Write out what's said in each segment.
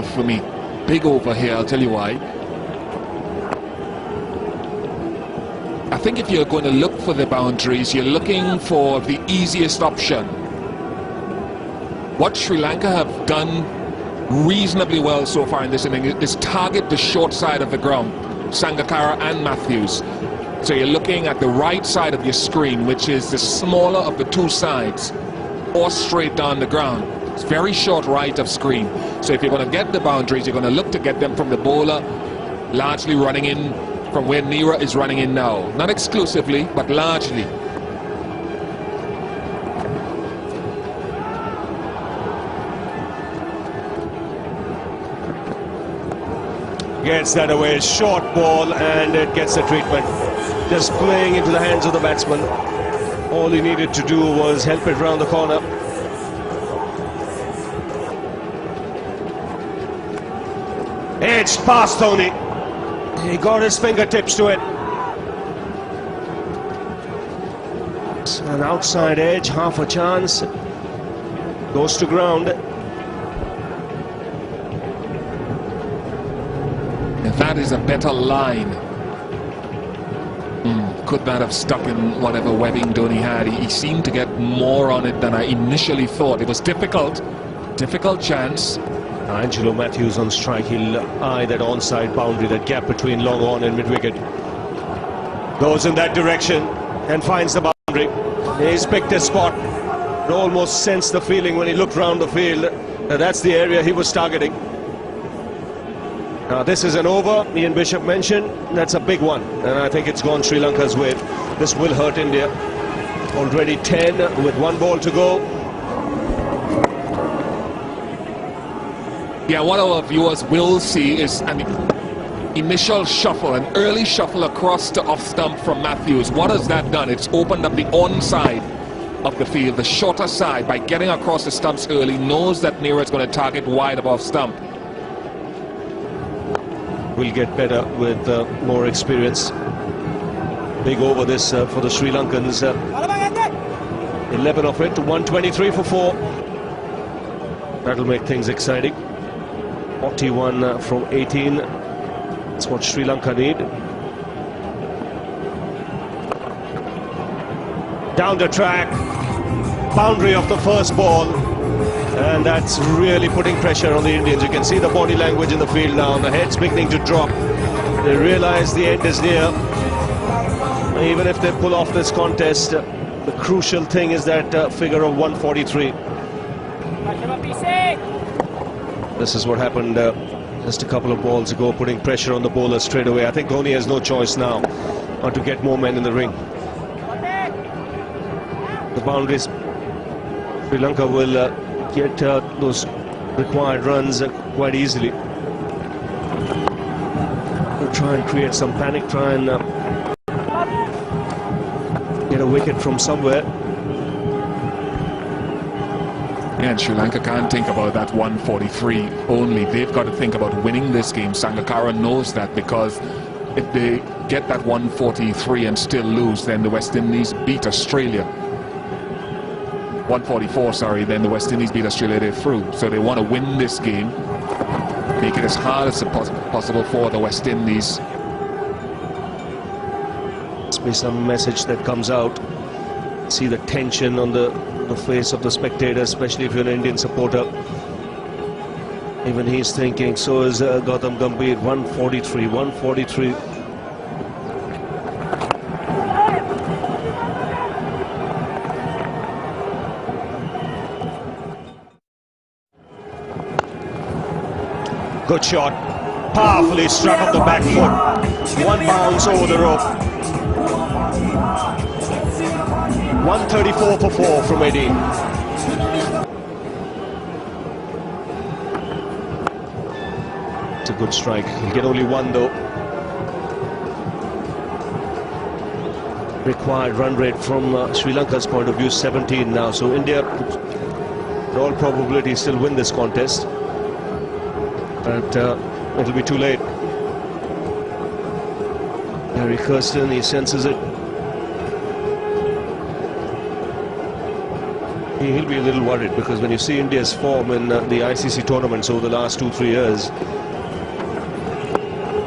for me. Big over here, I'll tell you why. I think if you're going to look for the boundaries, you're looking for the easiest option. What Sri Lanka have done reasonably well so far in this inning is target the short side of the ground, Sangakkara and Matthews. So you're looking at the right side of your screen, which is the smaller of the two sides, or straight down the ground. It's very short right of screen. So if you're going to get the boundaries, you're going to look to get them from the bowler, largely running in from where Nira is running in now. Not exclusively, but largely. Gets that away, short ball, and it gets the treatment. Just playing into the hands of the batsman. All he needed to do was help it round the corner. Edged past Tony. He got his fingertips to it. An outside edge, half a chance. Goes to ground. If that is a better line. Could that have stuck in whatever webbing Dhoni had? He seemed to get more on it than I initially thought. It was difficult chance. Angelo Matthews on strike. He'll eye that onside boundary, that gap between long on and mid-wicket. Goes in that direction and finds the boundary. He's picked his spot. You almost sensed the feeling when he looked round the field. That's the area he was targeting. Now this is an over, Ian Bishop mentioned. That's a big one, and I think it's gone Sri Lanka's way. This will hurt India. Already 10 with one ball to go. Yeah, what our viewers will see is an initial shuffle, an early shuffle across the off stump from Matthews. What has that done? It's opened up the on side of the field, the shorter side, by getting across the stumps early. Knows that Nira is going to target wide above stump. Will get better with more experience. Big over this for the Sri Lankans. 11 of it, 123 for 4. That'll make things exciting. 41 from 18. That's what Sri Lanka need. Down the track. Boundary of the first ball. And that's really putting pressure on the Indians. You can see the body language in the field now. The head's beginning to drop. They realize the end is near. Even if they pull off this contest, the crucial thing is that figure of 143. This is what happened just a couple of balls ago, putting pressure on the bowler straight away. I think Dhoni has no choice now but to get more men in the ring. The boundaries, Sri Lanka will get those required runs quite easily. We'll try and create some panic, try and get a wicket from somewhere. Yeah, and Sri Lanka can't think about that 143 only. They've got to think about winning this game. Sangakkara knows that, because if they get that 143 and still lose, then the West Indies beat Australia. 144, sorry, then the West Indies beat Australia, they're through. So they want to win this game, make it as hard as possible for the West Indies. Must be some message that comes out. See the tension on the face of the spectator, especially if you're an Indian supporter. Even he's thinking, so is Gautam Gambhir. 143, 143. Good shot, powerfully struck off the back foot. One bounce over the rope. 134 for 4 from Eddie. It's a good strike. He'll get only one though. Required run rate from Sri Lanka's point of view, 17 now. So India, in all probability, still win this contest. But it'll be too late. Harry Kirsten, he senses it. He'll be a little worried, because when you see India's form in the ICC tournaments over the last 2-3 years,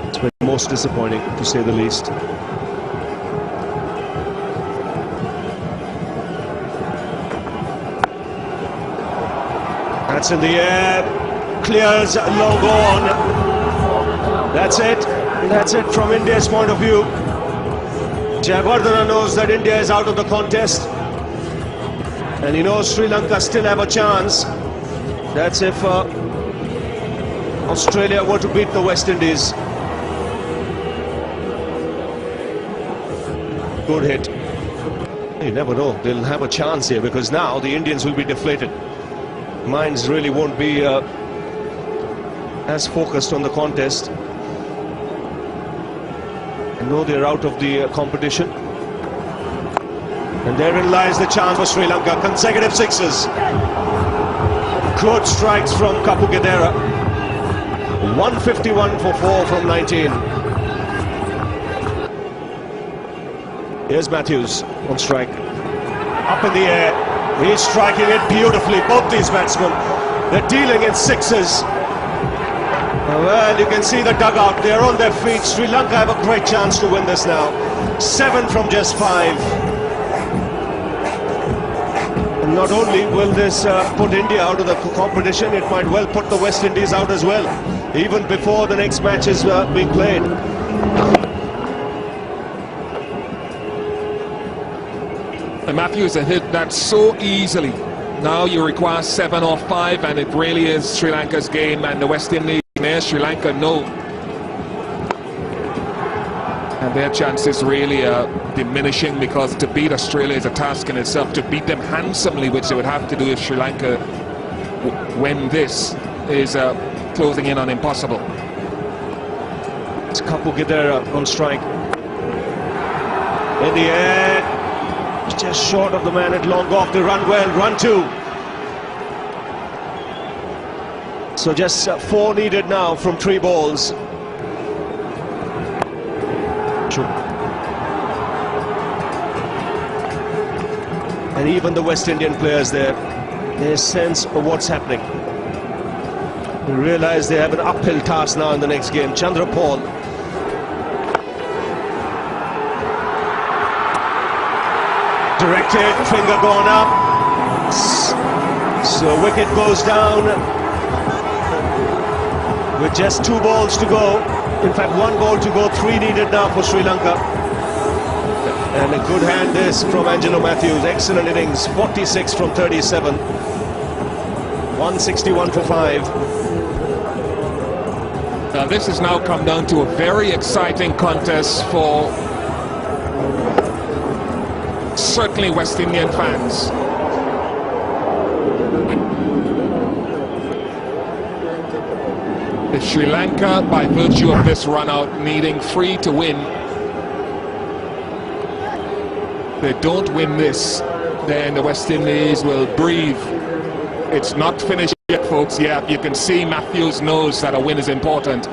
it's been most disappointing, to say the least. That's in the air, clears long on. That's it. That's it from India's point of view. Jayawardene knows that India is out of the contest, and he knows Sri Lanka still have a chance. That's if Australia were to beat the West Indies. Good hit. You never know, they'll have a chance here, because now the Indians will be deflated. Minds really won't be as focused on the contest. They know they're out of the competition. And therein lies the chance for Sri Lanka. Consecutive sixes. Good strikes from Kapugedera. 151 for 4 from 19. Here's Matthews on strike. Up in the air. He's striking it beautifully. Both these batsmen, they're dealing in sixes. Well, you can see the dugout. They're on their feet. Sri Lanka have a great chance to win this now. 7 from just 5. And not only will this put India out of the competition, it might well put the West Indies out as well, even before the next match is being played. And Matthews has hit that so easily. Now you require 7 or 5, and it really is Sri Lanka's game, and the West Indies, Sri Lanka know. And their chances really are diminishing, because to beat Australia is a task in itself. To beat them handsomely, which they would have to do if Sri Lanka win this, is closing in on impossible. It's Kapugedera on strike. In the air. Just short of the man at long off. They run well, run 2. So just 4 needed now from 3 balls. And even the West Indian players there, they sense of what's happening. They realize they have an uphill task now in the next game. Chandrapal. Directed, finger gone up. So wicket goes down with just 2 balls to go. In fact, 1 ball to go, 3 needed now for Sri Lanka. And a good hand this from Angelo Matthews. Excellent innings, 46 from 37. 161 for 5. Now this has now come down to a very exciting contest for certainly West Indian fans. If Sri Lanka, by virtue of this run out, needing 3 to win, they don't win this, then the West Indies will breathe. It's not finished yet, folks. Yeah, you can see Matthews knows that a win is important.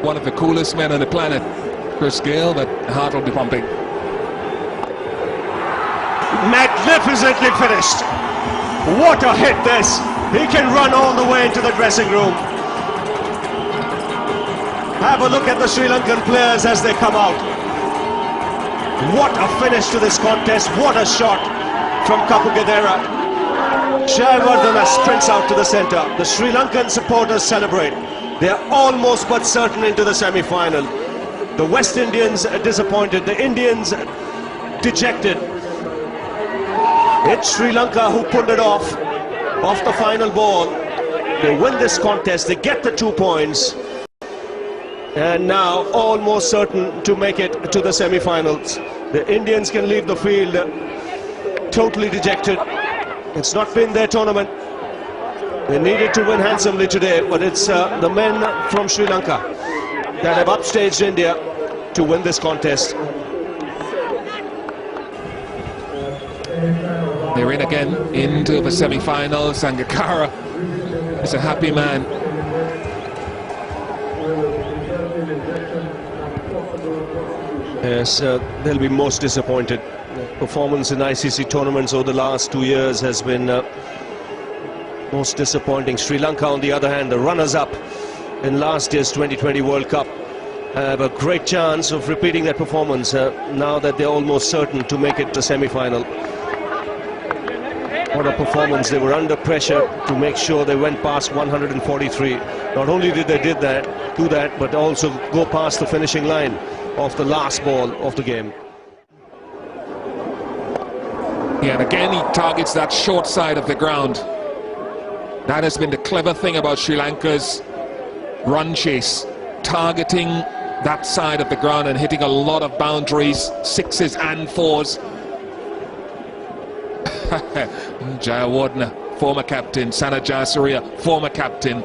One of the coolest men on the planet, Chris Gale, but heart will be pumping. Magnificently finished. What a hit this. He can run all the way into the dressing room. Have a look at the Sri Lankan players as they come out. What a finish to this contest. What a shot from Kapugedera. Jayawardene sprints out to the centre. The Sri Lankan supporters celebrate. They are almost but certain into the semi-final. The West Indians are disappointed. The Indians dejected. It's Sri Lanka who pulled it off the final ball. They win this contest. They get the 2 points. And now almost certain to make it to the semi-finals. The Indians can leave the field totally dejected. It's not been their tournament. They needed to win handsomely today, but it's the men from Sri Lanka that have upstaged India to win this contest. They're in again into the semi-final. Sangakkara is a happy man. Yes, they'll be most disappointed. performance in ICC tournaments over the last 2 years has been most disappointing. Sri Lanka, on the other hand, the runners-up in last year's 2020 World Cup, have a great chance of repeating that performance now that they're almost certain to make it to semi-final. What a performance. They were under pressure to make sure they went past 143. Not only did they do that, but also go past the finishing line of the last ball of the game. Yeah, and again he targets that short side of the ground. That has been the clever thing about Sri Lanka's run chase, targeting that side of the ground and hitting a lot of boundaries, sixes and fours. Jayawardene, former captain, Sana Jayasuriya, former captain,